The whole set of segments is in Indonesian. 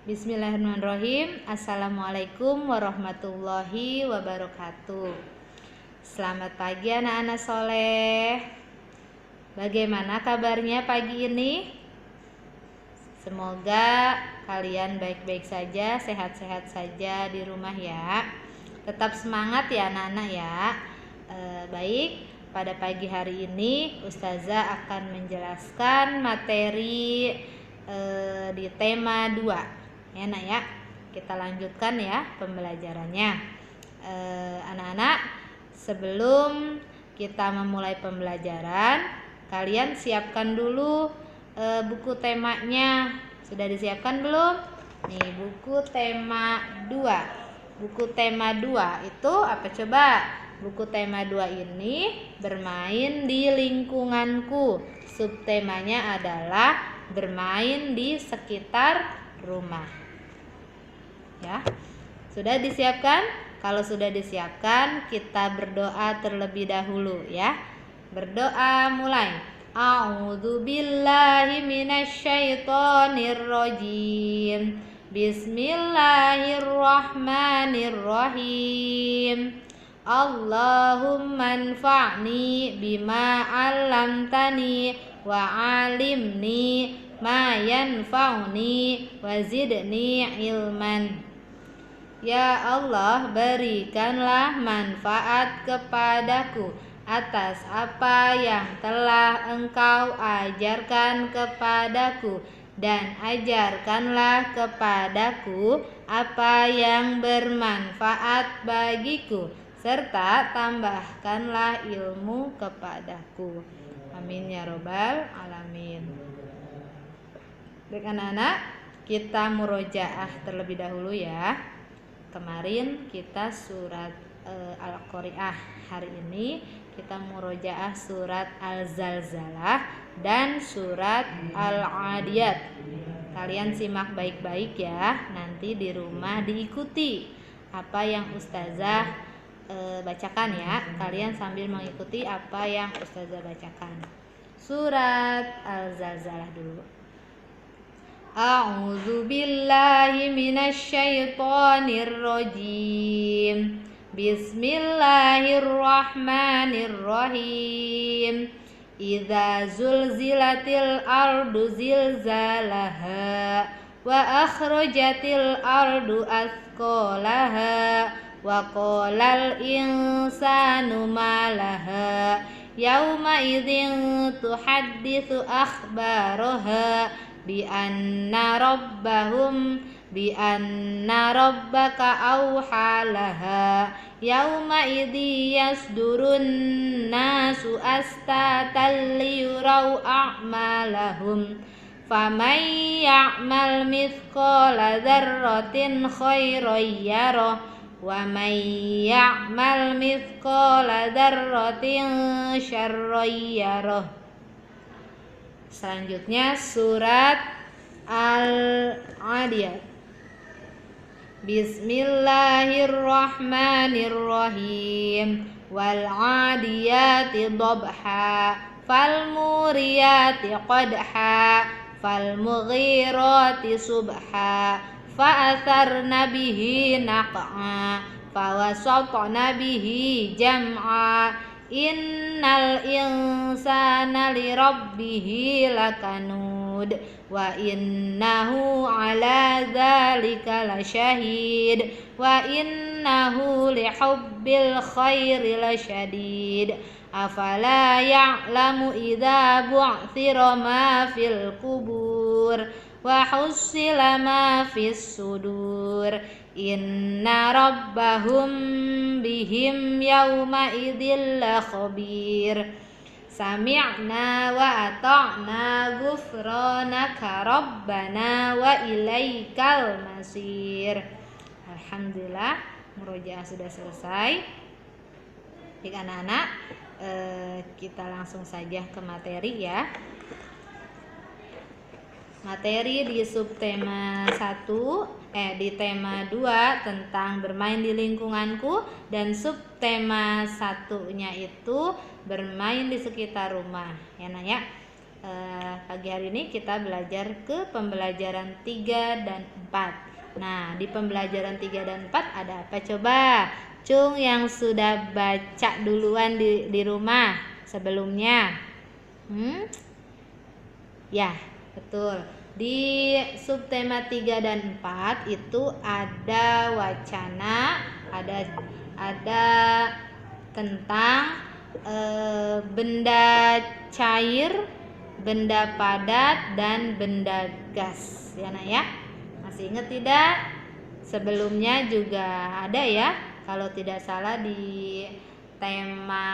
Bismillahirrahmanirrahim. Assalamualaikum warahmatullahi wabarakatuh. Selamat pagi anak-anak soleh. Bagaimana kabarnya pagi ini? Semoga kalian baik-baik saja, sehat-sehat saja di rumah ya. Tetap semangat ya anak-anak ya. Baik, pada pagi hari ini Ustazah akan menjelaskan materi di tema 2 ya nak ya. Kita lanjutkan ya pembelajarannya. Anak-anak, sebelum kita memulai pembelajaran, kalian siapkan dulu buku temanya. Sudah disiapkan belum? Nih, buku tema 2. Buku tema 2 itu apa coba? Buku tema 2 ini bermain di lingkunganku. Subtemanya adalah bermain di sekitar rumah. Ya, sudah disiapkan? Kalau sudah disiapkan, kita berdoa terlebih dahulu ya. Berdoa mulai. A'udzu billahi minasyaitonir rajim. Bismillahirrahmanirrahim. Allahumma anfa'ni bima 'allamtani wa 'alimni ma yanfa'uni wa zidni ilman. Ya Allah, berikanlah manfaat kepadaku atas apa yang telah Engkau ajarkan kepadaku, dan ajarkanlah kepadaku apa yang bermanfaat bagiku, serta tambahkanlah ilmu kepadaku. Amin ya robbal alamin. Baik anak-anak, kita murojaah terlebih dahulu ya. Kemarin kita surat Al-Qari'ah. Hari ini kita murojaah surat Al-Zalzalah dan surat Al-Adiyat. Kalian simak baik-baik ya. Nanti di rumah diikuti apa yang Ustazah bacakan ya. Kalian sambil mengikuti apa yang Ustazah bacakan. Surat Al-Zalzalah dulu. A'udzu billahi minasyaitonir rajim. Bismillahirrahmanirrahim. Idza zulzilatil ardu zilzalaha wa akhrajatil ardu athqalaha wa qalal insanu ma laha yauma idzin tuhadditsu akhbaraha bi anna rabbaka awhalaha yauma idzi yasdurun nasu astatan liyurau a'malahum faman ya'mal mithqala dzarratin khairan yarah wa man ya'mal mithqala dzarratin syarran yarah. Selanjutnya surat Al-Adiyat. Bismillahirrahmanirrahim. Wal 'adiyati dhabha fal muriyati qadha fal mughirati subha fa atharna bihi naq'a fa wasatna bihi jam'a. Innal insana lirabbihi lakanud wa innahu ala dzalika lasyahid wa innahu lihubbil khairi lasyadid. Afala ya'lamu idza bu'thira ma fil qubur wa hussila ma fis sudur. Inna rabbahum bihim yawma idzil khabir. Sami'na wa ata'na ghufranaka rabbana wa ilaikal masir. Alhamdulillah, murojaah sudah selesai. Baik anak-anak, kita langsung saja ke materi ya. Materi di subtema 1 di tema 2 tentang bermain di lingkunganku, dan subtema 1-nya itu bermain di sekitar rumah ya nak ya. Pagi hari ini kita belajar ke pembelajaran 3 dan 4. Nah, di pembelajaran 3 dan 4 ada apa coba? Cung yang sudah baca duluan di rumah sebelumnya. Ya, betul. Di subtema 3 dan 4 itu ada wacana, ada tentang benda cair, benda padat, dan benda gas. Ya nak ya, masih ingat tidak? Sebelumnya juga ada ya, kalau tidak salah di tema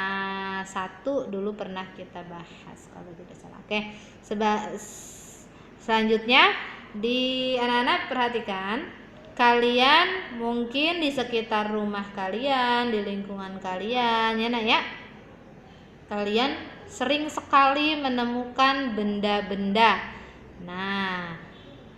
1 dulu pernah kita bahas kalau tidak salah. Oke, selanjutnya di anak-anak perhatikan, kalian mungkin di sekitar rumah kalian, di lingkungan kalian ya nak ya, kalian sering sekali menemukan benda-benda. Nah,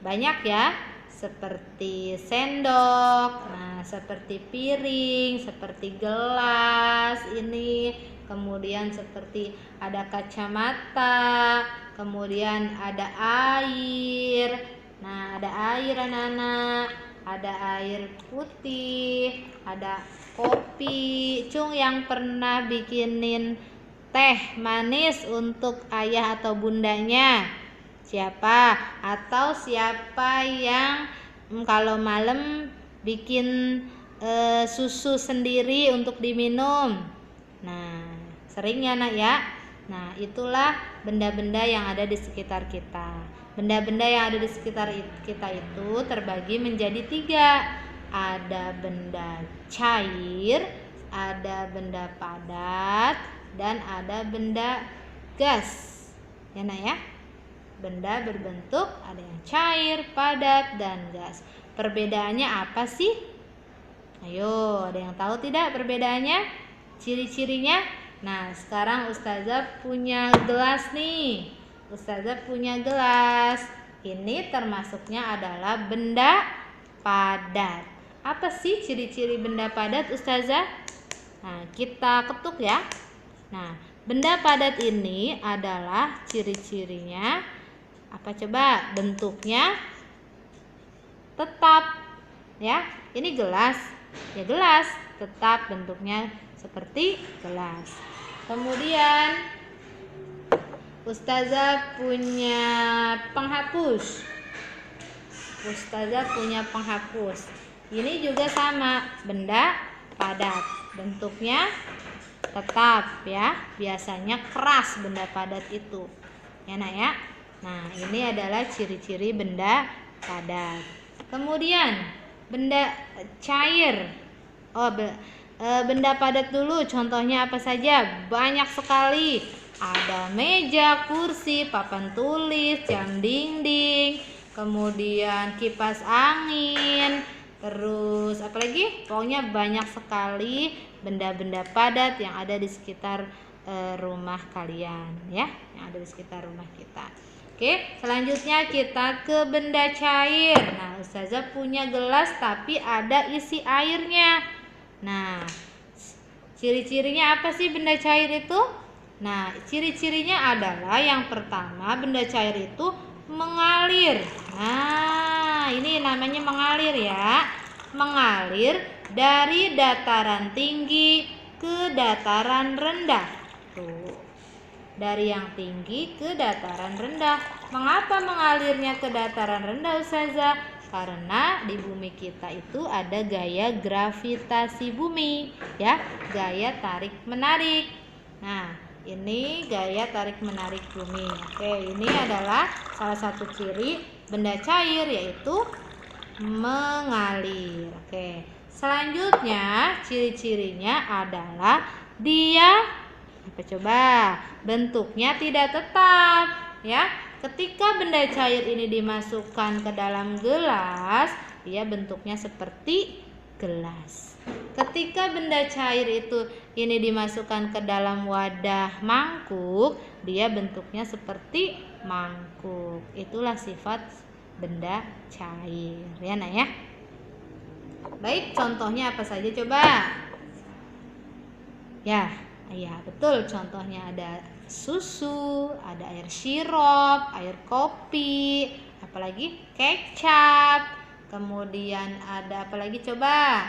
banyak ya, seperti sendok, nah seperti piring, seperti gelas ini, kemudian seperti ada kacamata, kemudian ada air. Nah, ada air anak-anak, ada air putih, ada kopi. Cung yang pernah bikinin teh manis untuk ayah atau bundanya? Siapa? Atau siapa yang kalau malam bikin susu sendiri untuk diminum? Nah, sering ya nak ya. Nah, itulah benda-benda yang ada di sekitar kita. Benda-benda yang ada di sekitar kita itu terbagi menjadi 3. Ada benda cair, ada benda padat, dan ada benda gas. Ya nak ya. Benda berbentuk ada yang cair, padat, dan gas. Perbedaannya apa sih? Ayo, ada yang tahu tidak perbedaannya? Ciri-cirinya? Nah, sekarang Ustazah punya gelas nih. Ustazah punya gelas. Ini termasuknya adalah benda padat. Apa sih ciri-ciri benda padat, Ustazah? Nah, kita ketuk ya. Nah, benda padat ini adalah ciri-cirinya apa coba? Bentuknya tetap ya. Ini gelas. Ya gelas, tetap bentuknya seperti gelas. Kemudian Ustazah punya penghapus. Ini juga sama, benda padat. Bentuknya tetap ya. Biasanya keras benda padat itu. Ya nak ya. Nah, ini adalah ciri-ciri benda padat. Kemudian benda cair. Benda padat dulu, contohnya apa saja? Banyak sekali. Ada meja, kursi, papan tulis, jam dinding, kemudian kipas angin, terus apa lagi? Pokoknya banyak sekali benda-benda padat yang ada di sekitar rumah kalian ya, yang ada di sekitar rumah kita. Oke, selanjutnya kita ke benda cair. Nah, Ustazah punya gelas tapi ada isi airnya. Nah, ciri-cirinya apa sih benda cair itu? Nah, ciri-cirinya adalah yang pertama, benda cair itu mengalir. Nah, ini namanya mengalir ya. Mengalir dari dataran tinggi ke dataran rendah. Tuh. Dari yang tinggi ke dataran rendah. Mengapa mengalirnya ke dataran rendah, Ustazah? Karena di bumi kita itu ada gaya gravitasi bumi, ya, gaya tarik menarik. Nah, ini gaya tarik menarik bumi. Oke, ini adalah salah satu ciri benda cair, yaitu mengalir. Oke, selanjutnya ciri-cirinya adalah dia apa coba? Bentuknya tidak tetap ya. Ketika benda cair ini dimasukkan ke dalam gelas, dia bentuknya seperti gelas. Ketika benda cair ini dimasukkan ke dalam wadah mangkuk, dia bentuknya seperti mangkuk. Itulah sifat benda cair ya nak ya. Baik, contohnya apa saja coba? Ya, iya betul, contohnya ada susu, ada air sirup, air kopi, apalagi kecap. Kemudian ada apa lagi coba?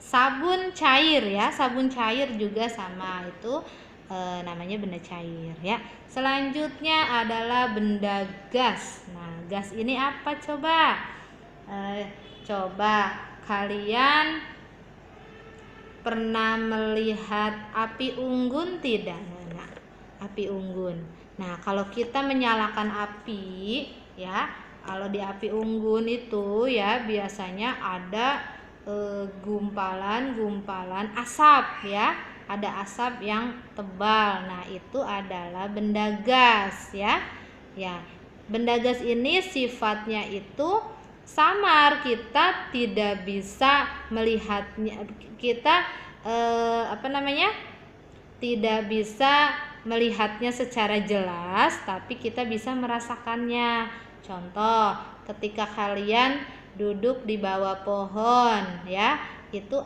Sabun cair ya, sabun cair juga sama itu namanya benda cair ya. Selanjutnya adalah benda gas. Nah, gas ini apa coba? Coba kalian pernah melihat api unggun tidak? Nah, api unggun. Nah, kalau kita menyalakan api ya, kalau di api unggun itu ya biasanya ada gumpalan-gumpalan asap ya, ada asap yang tebal. Nah, itu adalah benda gas ya. Ya, benda gas ini sifatnya itu samar, kita tidak bisa melihatnya, kita tidak bisa melihatnya secara jelas, tapi kita bisa merasakannya. Contoh, ketika kalian duduk di bawah pohon ya, itu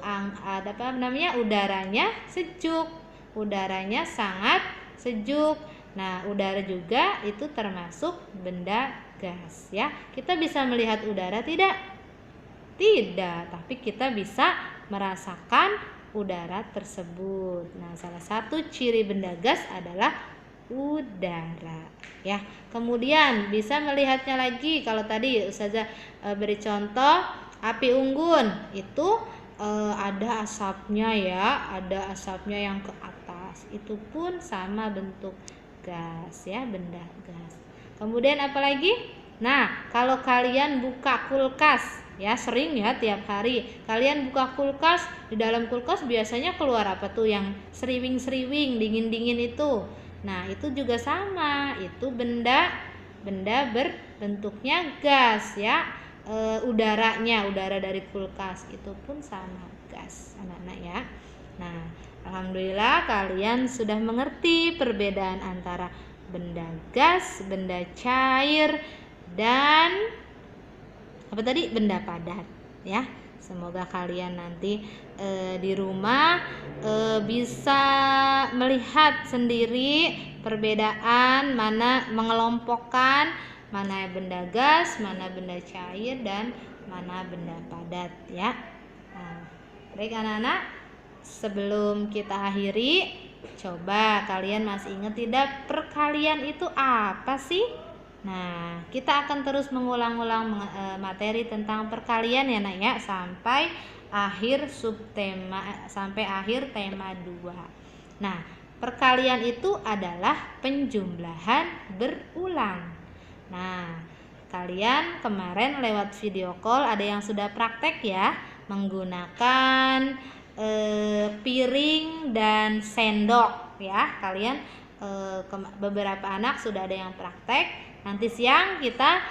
udaranya sejuk, udaranya sangat sejuk. Nah, udara juga itu termasuk benda gas ya. Kita bisa melihat udara tidak? Tidak, tapi kita bisa merasakan udara tersebut. Nah, salah satu ciri benda gas adalah udara ya. Kemudian bisa melihatnya lagi, kalau tadi Ustazah beri contoh api unggun itu ada asapnya ya, ada asapnya yang ke atas, itu pun sama bentuk gas ya, benda gas. Kemudian apalagi? Nah, kalau kalian buka kulkas ya, sering ya tiap hari kalian buka kulkas, di dalam kulkas biasanya keluar apa tuh yang seriwing-seriwing, dingin-dingin itu. Nah, itu juga sama, itu benda berbentuknya gas ya. Udaranya, udara dari kulkas itu pun sama gas, anak-anak ya. Nah, alhamdulillah kalian sudah mengerti perbedaan antara benda gas, benda cair, dan apa tadi? Benda padat ya. Semoga kalian nanti di rumah bisa melihat sendiri perbedaan, mana mengelompokkan mana benda gas, mana benda cair, dan mana benda padat ya. Nah, baik anak-anak, sebelum kita akhiri, coba kalian masih ingat tidak perkalian itu apa sih? Nah, kita akan terus mengulang-ulang materi tentang perkalian ya nak ya, sampai akhir subtema, sampai akhir tema 2. Nah, perkalian itu adalah penjumlahan berulang. Nah, kalian kemarin lewat video call ada yang sudah praktek ya, menggunakan piring dan sendok ya. Kalian beberapa anak sudah ada yang praktek. Nanti siang kita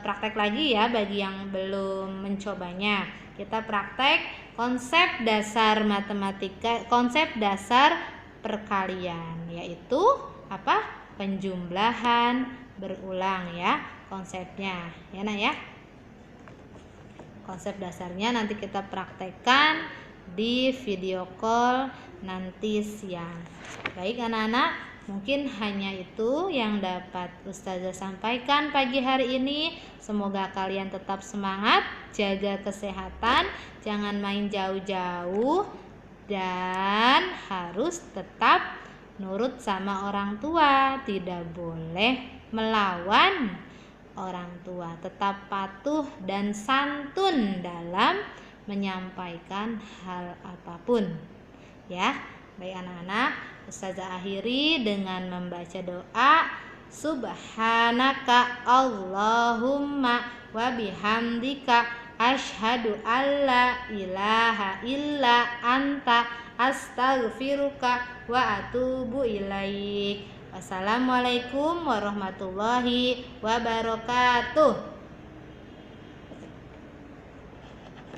praktek lagi ya, bagi yang belum mencobanya. Kita praktek konsep dasar matematika, konsep dasar perkalian, yaitu apa? Penjumlahan berulang ya konsepnya ya nak ya. Konsep dasarnya nanti kita praktekkan di video call nanti siang. Baik anak-anak, mungkin hanya itu yang dapat Ustazah sampaikan pagi hari ini. Semoga kalian tetap semangat, jaga kesehatan, jangan main jauh-jauh, dan harus tetap nurut sama orang tua, tidak boleh melawan orang tua, tetap patuh dan santun dalam menyampaikan hal apapun ya. Baik anak-anak, Ustazah akhiri dengan membaca doa, Subhanaka Allahumma wa bihamdika asyhadu alla ilaha illa anta astaghfiruka wa atubu ilaik. Wassalamualaikum warahmatullahi wabarakatuh.